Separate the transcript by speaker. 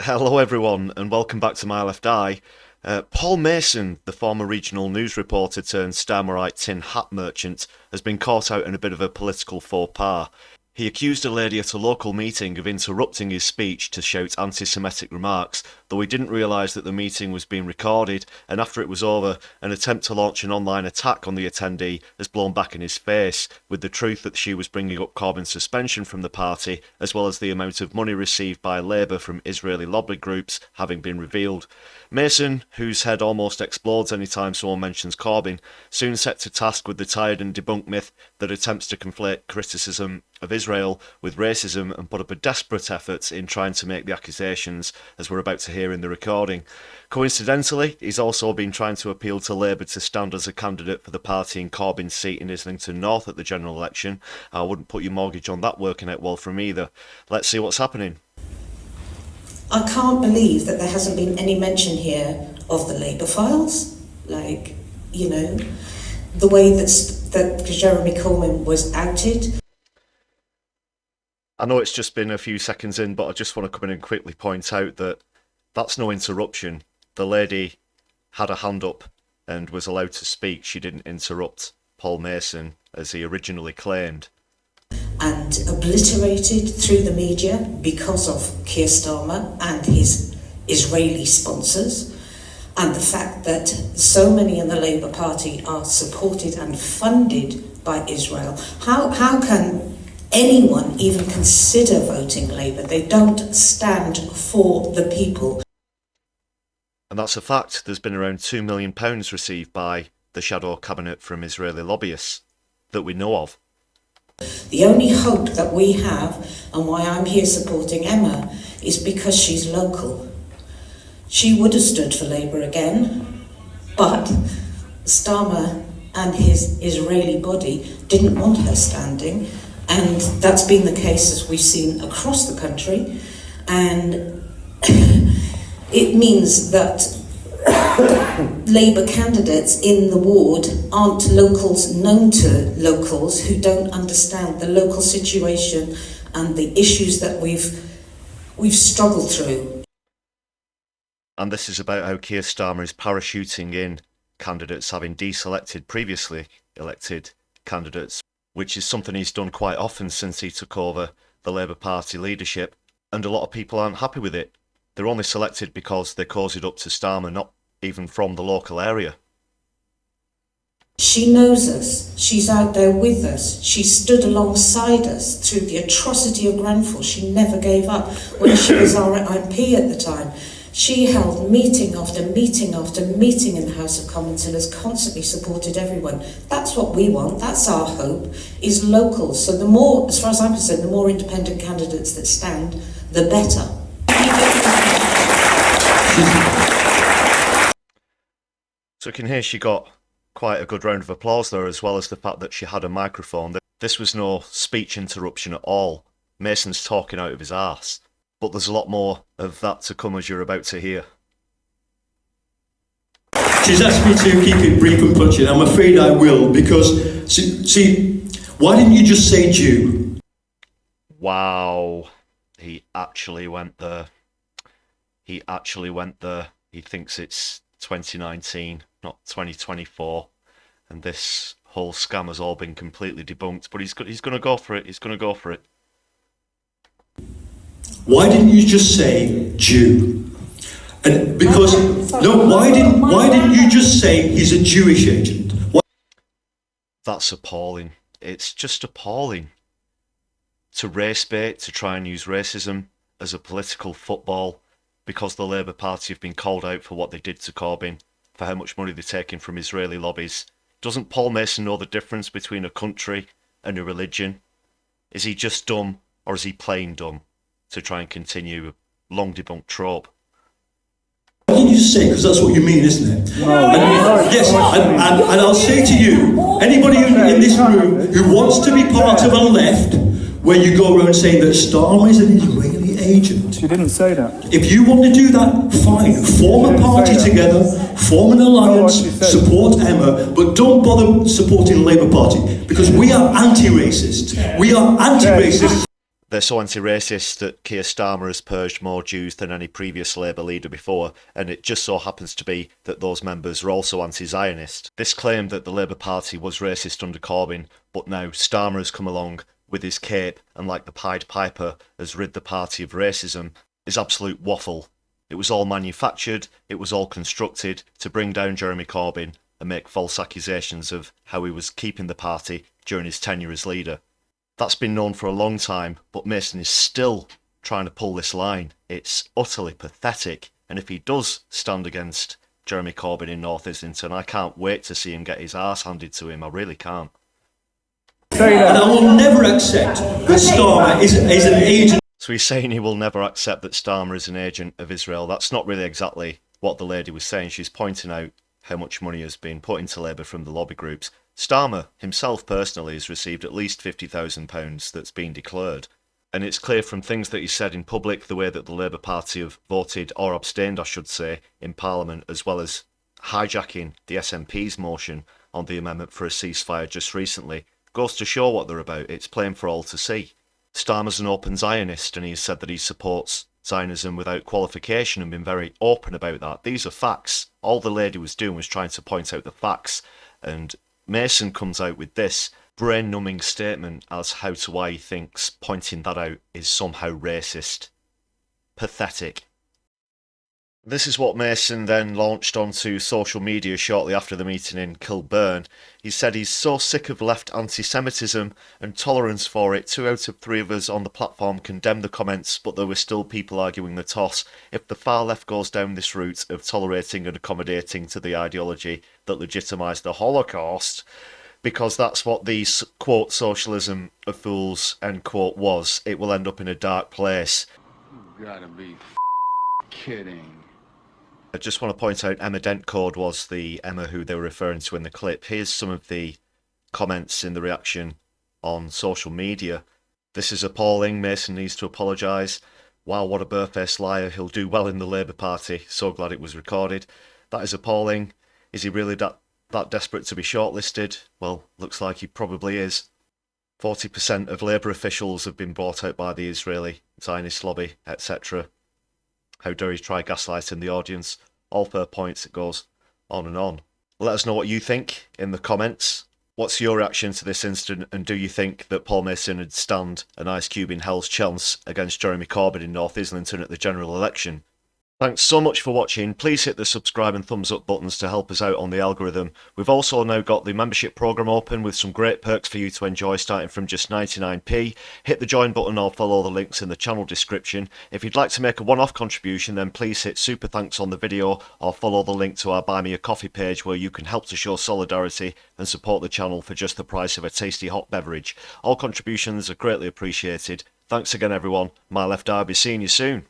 Speaker 1: Hello, everyone, and welcome back to My Left Eye. Paul Mason, the former regional news reporter turned Starmerite tin hat merchant, has been caught out in a bit of a political faux pas. He accused a lady at a local meeting of interrupting his speech to shout anti-Semitic remarks, though he didn't realise that the meeting was being recorded, and after it was over, an attempt to launch an online attack on the attendee has blown back in his face, with the truth that she was bringing up Corbyn's suspension from the party, as well as the amount of money received by Labour from Israeli lobby groups, having been revealed. Mason, whose head almost explodes any time someone mentions Corbyn, soon set to task with the tired and debunked myth that attempts to conflate criticism of Israel with racism and put up a desperate effort in trying to make the accusations, as we're about to hear in the recording. Coincidentally, he's also been trying to appeal to Labour to stand as a candidate for the party in Corbyn's seat in Islington North at the general election. I wouldn't put your mortgage on that working out well for him either. Let's see what's happening.
Speaker 2: I can't believe that there hasn't been any mention here of the Labour files. The way that Jeremy Corbyn was outed.
Speaker 1: I know it's just been a few seconds in, but I just want to come in and quickly point out that that's no interruption. The lady had a hand up and was allowed to speak. She didn't interrupt Paul Mason, as he originally claimed.
Speaker 2: And obliterated through the media because of Keir Starmer and his Israeli sponsors, and the fact that so many in the Labour Party are supported and funded by Israel. How can anyone even consider voting Labour? They don't stand for the people.
Speaker 1: And that's a fact. There's been around £2 million received by the shadow cabinet from Israeli lobbyists that we know of.
Speaker 2: The only hope that we have, and why I'm here supporting Emma, is because she's local. She would have stood for Labour again, but Starmer and his Israeli body didn't want her standing, and that's been the case, as we've seen, across the country, and it means that Labour candidates in the ward aren't locals known to locals who don't understand the local situation and the issues that we've struggled through.
Speaker 1: And this is about how Keir Starmer is parachuting in candidates having deselected previously elected candidates, which is something he's done quite often since he took over the Labour Party leadership, and a lot of people aren't happy with it. They're only selected because they cozied up to Starmer, not even from the local area.
Speaker 2: She knows us. She's out there with us. She stood alongside us through the atrocity of Grenfell. She never gave up. When she was our MP at the time, she held meeting after meeting after meeting in the House of Commons and has constantly supported everyone. That's what we want. That's our hope, is local. So the more, as far as I'm concerned, the more independent candidates that stand, the better.
Speaker 1: So you can hear she got quite a good round of applause there, as well as the fact that she had a microphone. This was no speech interruption at all. Mason's talking out of his arse. But there's a lot more of that to come, as you're about to hear.
Speaker 3: She's asked me to keep it brief and punchy. I'm afraid I will, because, see, why didn't you just say Jew?
Speaker 1: Wow. He actually went there. He thinks it's 2019, not 2024. And this whole scam has all been completely debunked. But he's going to go for it.
Speaker 3: Why didn't you just say Jew? And because why didn't you just say he's a Jewish agent? Why?
Speaker 1: That's appalling. It's just appalling. To race bait, to try and use racism as a political football, because the Labour Party have been called out for what they did to Corbyn, for how much money they're taking from Israeli lobbies. Doesn't Paul Mason know the difference between a country and a religion? Is he just dumb, or is he plain dumb, to try and continue a long debunked trope?
Speaker 3: Why didn't you say, because that's what you mean, isn't it? No. Yes, and I'll say to you, anybody in this room who wants to be part of a left, where you go around saying that Starmer is an Israeli agent.
Speaker 4: She didn't say that.
Speaker 3: If you want to do that, fine. Form a party together, form an alliance, support Emma, but don't bother supporting the Labour Party, because we are anti-racist. We are anti-racist.
Speaker 1: They're so anti-racist that Keir Starmer has purged more Jews than any previous Labour leader before, and it just so happens to be that those members are also anti-Zionist. This claim that the Labour Party was racist under Corbyn, but now Starmer has come along with his cape and like the Pied Piper has rid the party of racism, is absolute waffle. It was all manufactured, it was all constructed to bring down Jeremy Corbyn and make false accusations of how he was keeping the party during his tenure as leader. That's been known for a long time, but Mason is still trying to pull this line. It's utterly pathetic, and if he does stand against Jeremy Corbyn in North Islington, I can't wait to see him get his arse handed to him. I really can't.
Speaker 3: And I will never accept that Starmer is an agent.
Speaker 1: So he's saying he will never accept that Starmer is an agent of Israel. That's not really exactly what the lady was saying. She's pointing out how much money has been put into Labour from the lobby groups. Starmer himself personally has received at least £50,000 that's been declared. And it's clear from things that he said in public, the way that the Labour Party have voted, or abstained I should say, in Parliament, as well as hijacking the SNP's motion on the amendment for a ceasefire just recently, goes to show what they're about. It's plain for all to see. Starmer's an open Zionist, and he's said that he supports Zionism without qualification and been very open about that. These are facts. All the lady was doing was trying to point out the facts, and Mason comes out with this brain-numbing statement as how to why he thinks pointing that out is somehow racist. Pathetic. This is what Mason then launched onto social media shortly after the meeting in Kilburn. He said he's so sick of left anti-Semitism and tolerance for it. 2 out of 3 of us on the platform condemned the comments, but there were still people arguing the toss. If the far left goes down this route of tolerating and accommodating to the ideology that legitimised the Holocaust, because that's what the, quote, socialism of fools, end quote, was, it will end up in a dark place.
Speaker 4: You gotta be kidding.
Speaker 1: I just want to point out Emma Dentcord was the Emma who they were referring to in the clip. Here's some of the comments in the reaction on social media. This is appalling. Mason needs to apologise. Wow, what a barefaced liar. He'll do well in the Labour Party. So glad it was recorded. That is appalling. Is he really that desperate to be shortlisted? Well, looks like he probably is. 40% of Labour officials have been bought out by the Israeli Zionist lobby, etc. How dare he try gaslighting the audience? All fair points, it goes on and on. Let us know what you think in the comments. What's your reaction to this incident, and do you think that Paul Mason would stand an ice cube in hell's chance against Jeremy Corbyn in North Islington at the general election? Thanks so much for watching. Please hit the subscribe and thumbs up buttons to help us out on the algorithm. We've also now got the membership program open with some great perks for you to enjoy starting from just 99p. Hit the join button or follow the links in the channel description. If you'd like to make a one-off contribution, then please hit super thanks on the video or follow the link to our Buy Me a Coffee page where you can help to show solidarity and support the channel for just the price of a tasty hot beverage. All contributions are greatly appreciated. Thanks again everyone. My Left Eye, be seeing you soon.